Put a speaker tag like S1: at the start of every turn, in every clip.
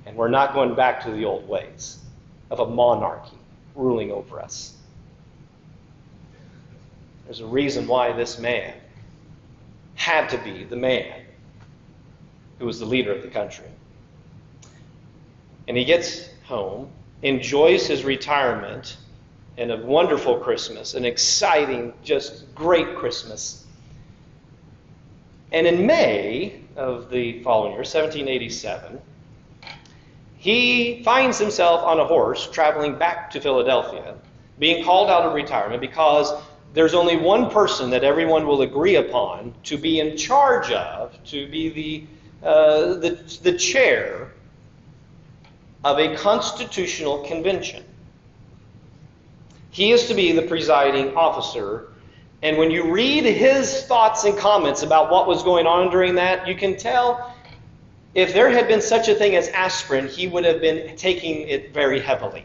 S1: And we're not going back to the old ways of a monarchy ruling over us. There's a reason why this man had to be the man who was the leader of the country. And he gets home, enjoys his retirement, and a wonderful Christmas, an exciting, just great Christmas. And in May of the following year, 1787, he finds himself on a horse traveling back to Philadelphia, being called out of retirement because there's only one person that everyone will agree upon to be in charge of, to be the chair of a constitutional convention. He is to be the presiding officer. And when you read his thoughts and comments about what was going on during that, you can tell if there had been such a thing as aspirin, he would have been taking it very heavily.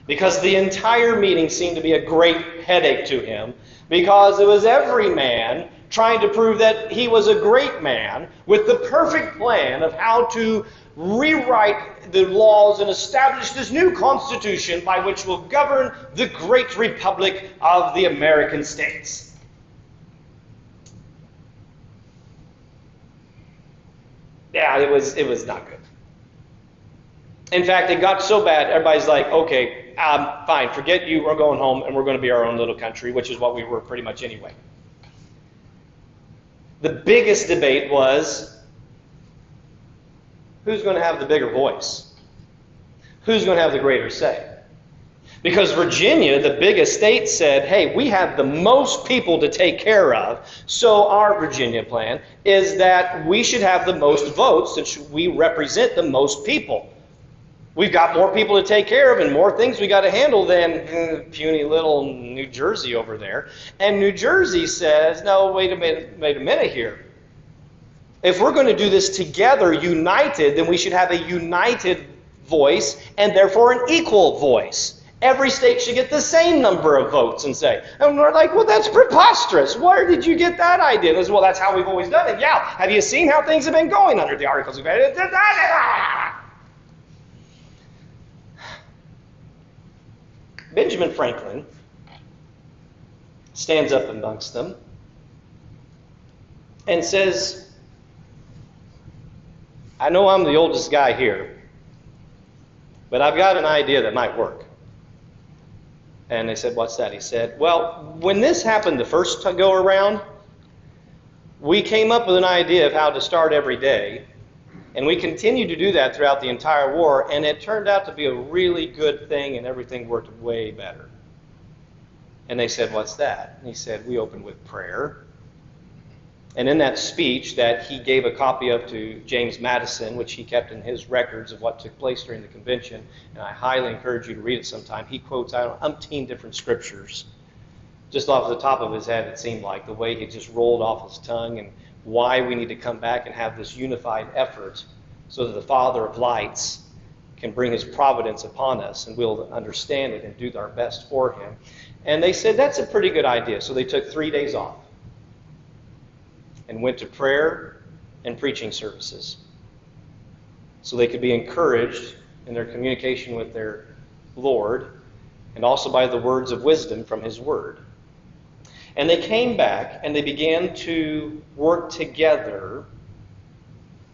S1: Because the entire meeting seemed to be a great headache to him, because it was every man trying to prove that he was a great man with the perfect plan of how to rewrite the laws and establish this new constitution by which will govern the great republic of the American states. Yeah, it was not good. In fact, it got so bad, everybody's like, okay, fine, forget you, we're going home, and we're going to be our own little country, which is what we were pretty much anyway. The biggest debate was, who's going to have the bigger voice? Who's going to have the greater say? Because Virginia, the biggest state, said, hey, we have the most people to take care of, so our Virginia plan is that we should have the most votes since we represent the most people. We've got more people to take care of and more things we got to handle than puny little New Jersey over there. And New Jersey says, no, wait a minute here. If we're going to do this together, united, then we should have a united voice and therefore an equal voice. Every state should get the same number of votes and say. And we're like, well, that's preposterous. Where did you get that idea? And well, that's how we've always done it. Yeah, have you seen how things have been going under the Articles of Confederation? Benjamin Franklin stands up amongst them and says, I know I'm the oldest guy here, but I've got an idea that might work. And they said, what's that? He said, well, when this happened the first go around, we came up with an idea of how to start every day, and we continued to do that throughout the entire war, and it turned out to be a really good thing, and everything worked way better. And they said, what's that? And he said, we opened with prayer. And in that speech that he gave a copy of to James Madison, which he kept in his records of what took place during the convention, and I highly encourage you to read it sometime, he quotes out umpteen different scriptures. Just off the top of his head, it seemed like, the way he just rolled off his tongue, and why we need to come back and have this unified effort so that the Father of lights can bring his providence upon us, and we'll understand it and do our best for him. And they said, that's a pretty good idea. So they took 3 days off and went to prayer and preaching services so they could be encouraged in their communication with their Lord and also by the words of wisdom from his word. And they came back and they began to work together.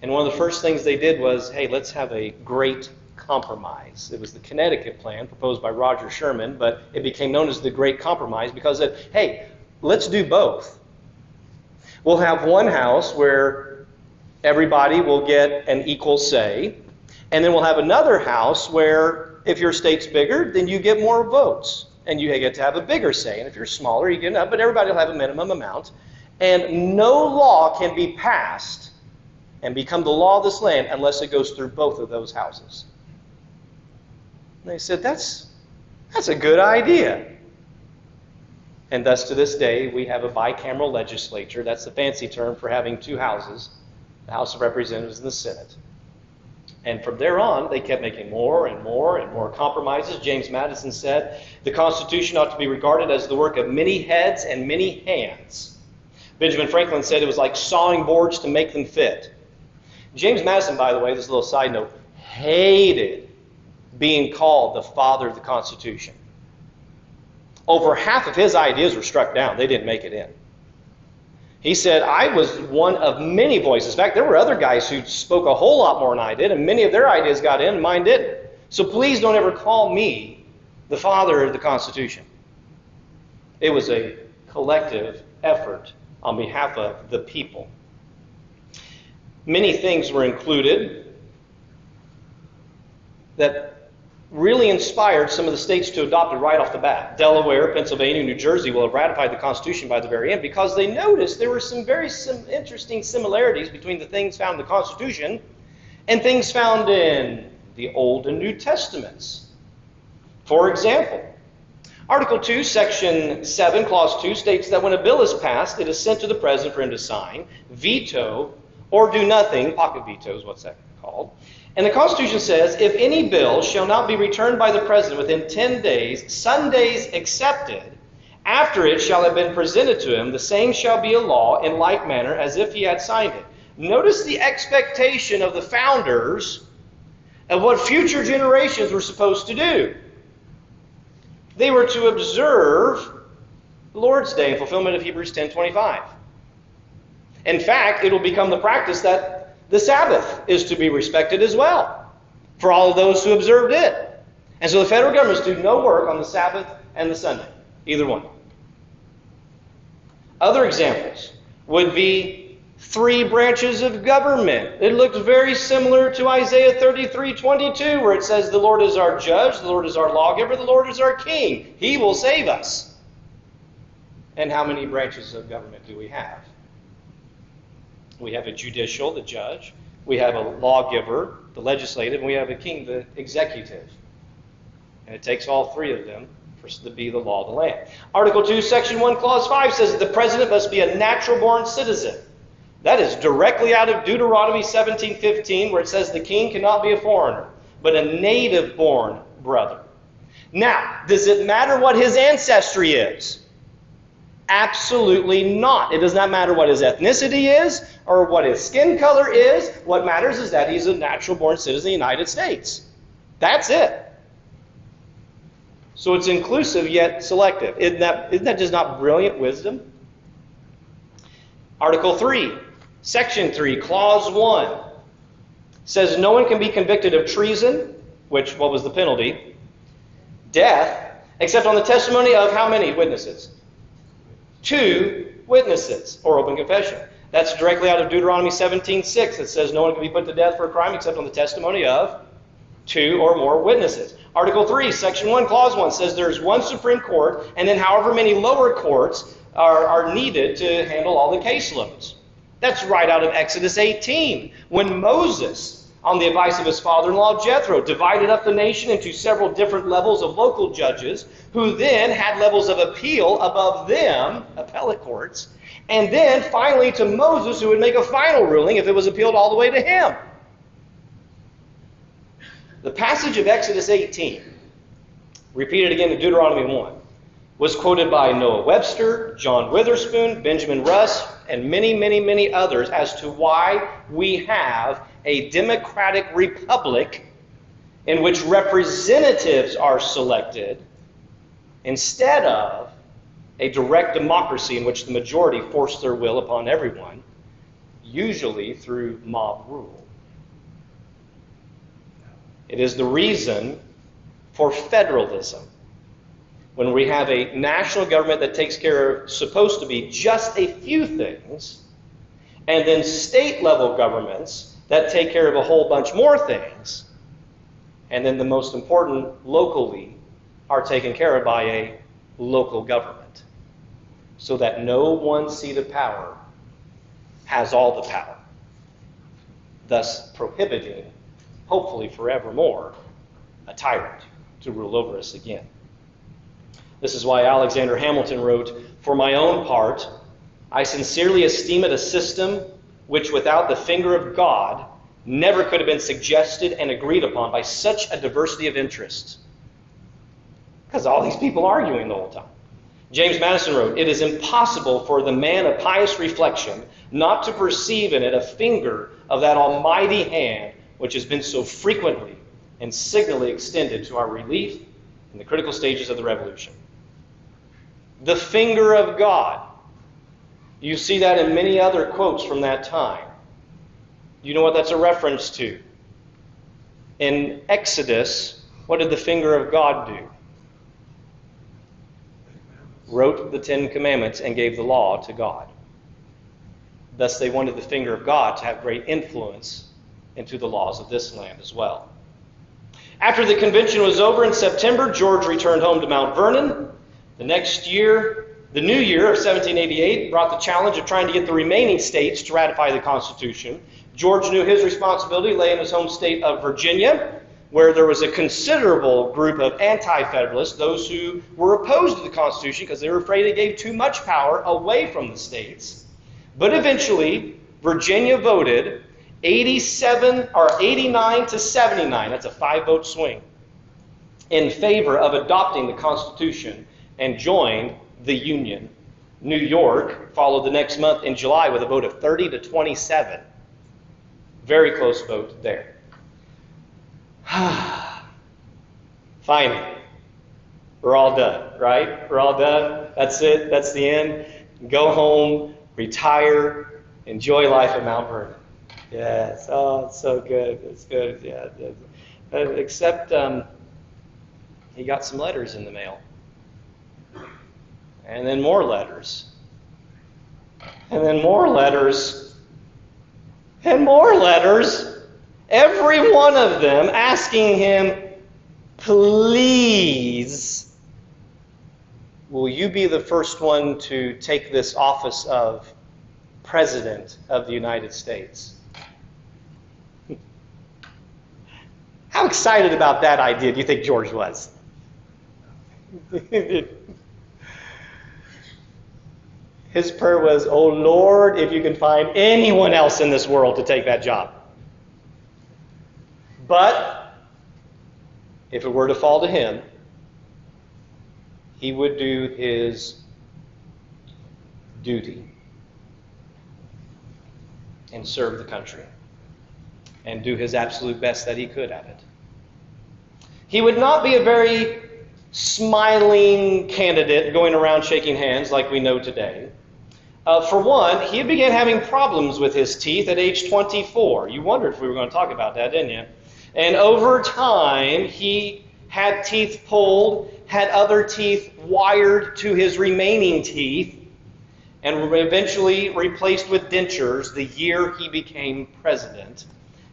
S1: And one of the first things they did was, hey, let's have a great compromise. It was the Connecticut plan proposed by Roger Sherman, but it became known as the Great Compromise because it, hey, let's do both. We'll have one house where everybody will get an equal say, and then we'll have another house where if your state's bigger, then you get more votes, and you get to have a bigger say. And if you're smaller, you get enough, but everybody will have a minimum amount. And no law can be passed and become the law of this land unless it goes through both of those houses. And they said, that's a good idea. And thus to this day, we have a bicameral legislature. That's the fancy term for having two houses, the House of Representatives and the Senate. And from there on, they kept making more and more and more compromises. James Madison said, the Constitution ought to be regarded as the work of many heads and many hands. Benjamin Franklin said it was like sawing boards to make them fit. James Madison, by the way, this little side note, hated being called the father of the Constitution. Over half of his ideas were struck down. They didn't make it in. He said, I was one of many voices. In fact, there were other guys who spoke a whole lot more than I did, and many of their ideas got in and mine didn't. So please don't ever call me the father of the Constitution. It was a collective effort on behalf of the people. Many things were included that really inspired some of the states to adopt it right off the bat. Delaware, Pennsylvania, New Jersey will have ratified the Constitution by the very end because they noticed there were some very interesting similarities between the things found in the Constitution and things found in the Old and New Testaments. For example, Article 2, Section 7, Clause 2 states that when a bill is passed, it is sent to the President for him to sign, veto, or do nothing. Pocket veto is what's that called. And the Constitution says, if any bill shall not be returned by the President within 10 days, Sundays excepted, after it shall have been presented to him, the same shall be a law in like manner as if he had signed it. Notice the expectation of the founders of what future generations were supposed to do. They were to observe the Lord's Day in fulfillment of Hebrews 10:25. In fact, it will become the practice that the Sabbath is to be respected as well for all of those who observed it. And so the federal government is to do no work on the Sabbath and the Sunday, either one. Other examples would be 3 branches of government. It looks very similar to Isaiah 33:22, where it says, the Lord is our judge, the Lord is our lawgiver, the Lord is our king. He will save us. And how many branches of government do we have? We have a judicial, the judge. We have a lawgiver, the legislative. And we have a king, the executive. And it takes all 3 of them for to be the law of the land. Article 2, Section 1, Clause 5 says that the president must be a natural-born citizen. That is directly out of Deuteronomy 17:15, where it says the king cannot be a foreigner, but a native-born brother. Now, does it matter what his ancestry is? Absolutely not. It does not matter what his ethnicity is or what his skin color is. What matters is that he's a natural-born citizen of the United States. That's it. So it's inclusive yet selective. Isn't that just not brilliant wisdom? Article 3, Section 3, Clause 1 says no one can be convicted of treason, what was the penalty? Death, except on the testimony of how many witnesses? 2 witnesses, or open confession. That's directly out of Deuteronomy 17:6. It says no one can be put to death for a crime except on the testimony of 2 or more witnesses. Article 3, Section 1, Clause 1 says there is one Supreme Court, and then however many lower courts are needed to handle all the caseloads. That's right out of Exodus 18, when Moses, on the advice of his father-in-law Jethro, divided up the nation into several different levels of local judges, who then had levels of appeal above them, appellate courts, and then finally to Moses, who would make a final ruling if it was appealed all the way to him. The passage of Exodus 18, repeated again in Deuteronomy 1, was quoted by Noah Webster, John Witherspoon, Benjamin Rush, and many, many, many others as to why we have a democratic republic in which representatives are selected instead of a direct democracy in which the majority force their will upon everyone, usually through mob rule. It is the reason for federalism. When we have a national government that takes care of, supposed to be, just a few things, and then state-level governments that take care of a whole bunch more things, and then the most important, locally, are taken care of by a local government, so that no one seat of power has all the power, thus prohibiting, hopefully forevermore, a tyrant to rule over us again. This is why Alexander Hamilton wrote, "For my own part, I sincerely esteem it a system which without the finger of God never could have been suggested and agreed upon by such a diversity of interests." Because all these people arguing the whole time. James Madison wrote, "It is impossible for the man of pious reflection not to perceive in it a finger of that almighty hand which has been so frequently and signally extended to our relief in the critical stages of the revolution. The finger of God. You see that in many other quotes from that time. You know what that's a reference to? In Exodus, what did the finger of God do? Wrote the Ten Commandments and gave the law to God. Thus they wanted the finger of God to have great influence into the laws of this land as well. After the convention was over in September, George returned home to Mount Vernon. The next year, the new year of 1788, brought the challenge of trying to get the remaining states to ratify the Constitution. George knew his responsibility lay in his home state of Virginia, where there was a considerable group of anti-federalists, those who were opposed to the Constitution because they were afraid it gave too much power away from the states. But eventually, Virginia voted 89 to 79, that's a 5-vote swing, in favor of adopting the Constitution and joined the Union. New York followed the next month in July with a vote of 30 to 27. Very close vote there. Finally, we're all done, right? We're all done. That's it. That's the end. Go home, retire, enjoy life at Mount Vernon. Yes. Oh, it's so good. It's good. Yeah. Except he got some letters in the mail. And then more letters. And then more letters. And more letters. Every one of them asking him, please, will you be the first one to take this office of President of the United States? How excited about that idea do you think George was? His prayer was, oh Lord, if you can find anyone else in this world to take that job. But if it were to fall to him, he would do his duty and serve the country and do his absolute best that he could at it. He would not be a very smiling candidate going around shaking hands like we know today. For one, he began having problems with his teeth at age 24. You wondered if we were going to talk about that, didn't you? And over time, he had teeth pulled, had other teeth wired to his remaining teeth, and were eventually replaced with dentures the year he became president,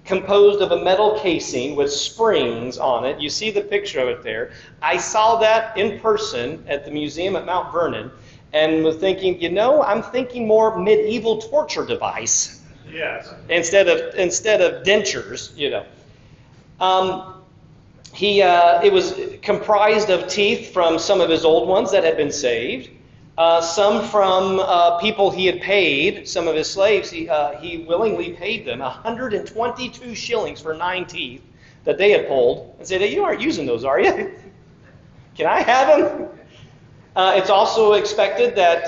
S1: composed of a metal casing with springs on it. You see the picture of it there. I saw that in person at the museum at Mount Vernon and was thinking, I'm thinking more medieval torture device.
S2: Yes.
S1: Instead of dentures, It was comprised of teeth from some of his old ones that had been saved, some from people he had paid, some of his slaves. He willingly paid them 122 shillings for 9 teeth that they had pulled and said, hey, you aren't using those, are you? Can I have them? It's also expected that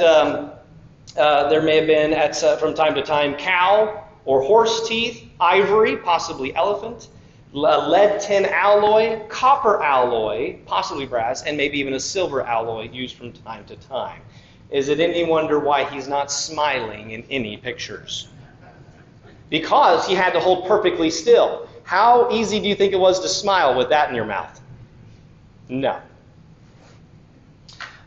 S1: there may have been, from time to time, cow or horse teeth, ivory, possibly elephant, lead tin alloy, copper alloy, possibly brass, and maybe even a silver alloy used from time to time. Is it any wonder why he's not smiling in any pictures? Because he had to hold perfectly still. How easy do you think it was to smile with that in your mouth? No.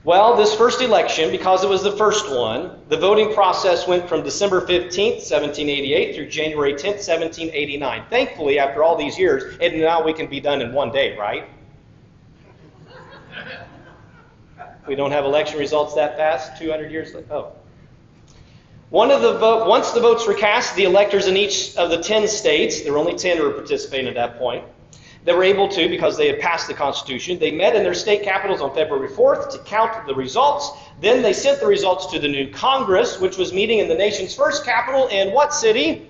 S1: Well, this first election, because it was the first one, the voting process went from December 15th, 1788 through January 10th, 1789. Thankfully, after all these years, and now we can be done in one day, right? We don't have election results that fast, 200 years later. Oh. Once the votes were cast, the electors in each of the 10 states, there were only 10 who were participating at that point, they were able to, because they had passed the Constitution, they met in their state capitals on February 4th to count the results. Then they sent the results to the new Congress, which was meeting in the nation's first capital in what city?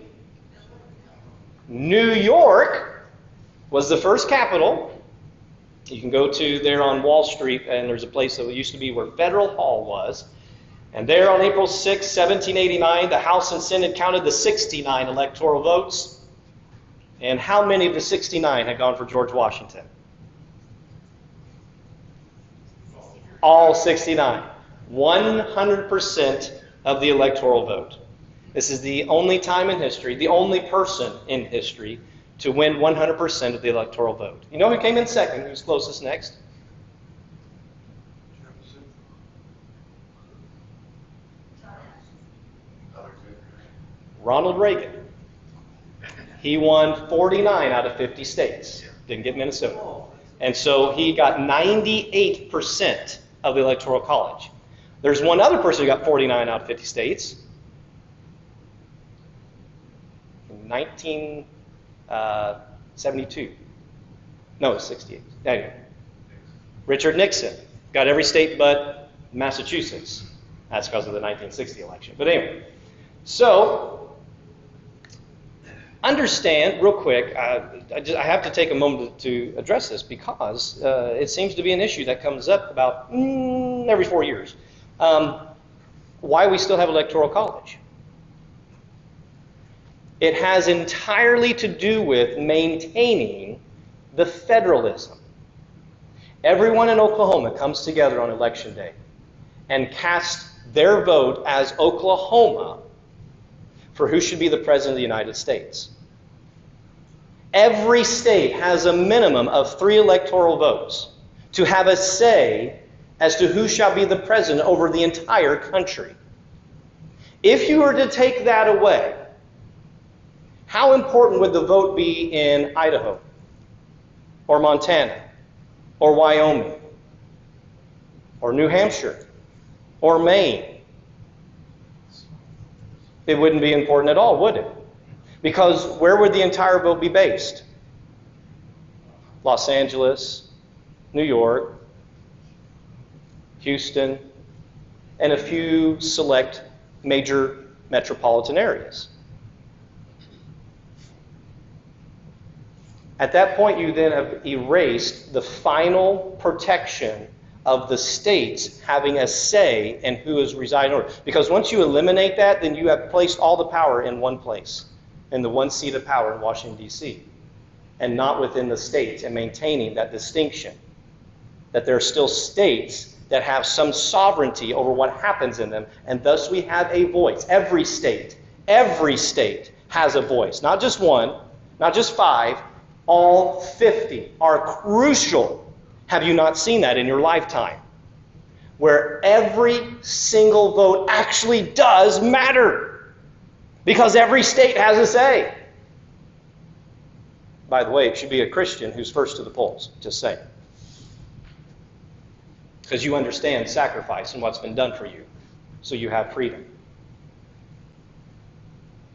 S1: New York was the first capital. You can go to there on Wall Street, and there's a place that used to be where Federal Hall was. And there on April 6, 1789, the House and Senate counted the 69 electoral votes. And how many of the 69 had gone for George Washington? All 69. 100% of the electoral vote. This is the only time in history, the only person in history to win 100% of the electoral vote. You know who came in second? Who's closest next? Ronald Reagan. He won 49 out of 50 states. Didn't get Minnesota. And so he got 98% of the Electoral College. There's one other person who got 49 out of 50 states. In 1972. No, 68. Anyway. Richard Nixon got every state but Massachusetts. That's because of the 1960 election. But anyway. So, understand, real quick, I have to take a moment to address this because it seems to be an issue that comes up about every 4 years. Why we still have electoral college. It has entirely to do with maintaining the federalism. Everyone in Oklahoma comes together on Election Day and casts their vote as Oklahoma for who should be the President of the United States. Every state has a minimum of 3 electoral votes to have a say as to who shall be the president over the entire country. If you were to take that away, how important would the vote be in Idaho, or Montana, or Wyoming, or New Hampshire, or Maine? It wouldn't be important at all, would it? Because where would the entire vote be based? Los Angeles, New York, Houston, and a few select major metropolitan areas. At that point, you then have erased the final protection of the states having a say in who is residing over. Because once you eliminate that, then you have placed all the power in one place, in the one seat of power in Washington, D.C., and not within the states, and maintaining that distinction, that there are still states that have some sovereignty over what happens in them, and thus we have a voice. Every state has a voice. Not just one, not just 5, all 50 are crucial. Have you not seen that in your lifetime? Where every single vote actually does matter. Because every state has a say. By the way, it should be a Christian who's first to the polls, just saying. Because you understand sacrifice and what's been done for you. So you have freedom.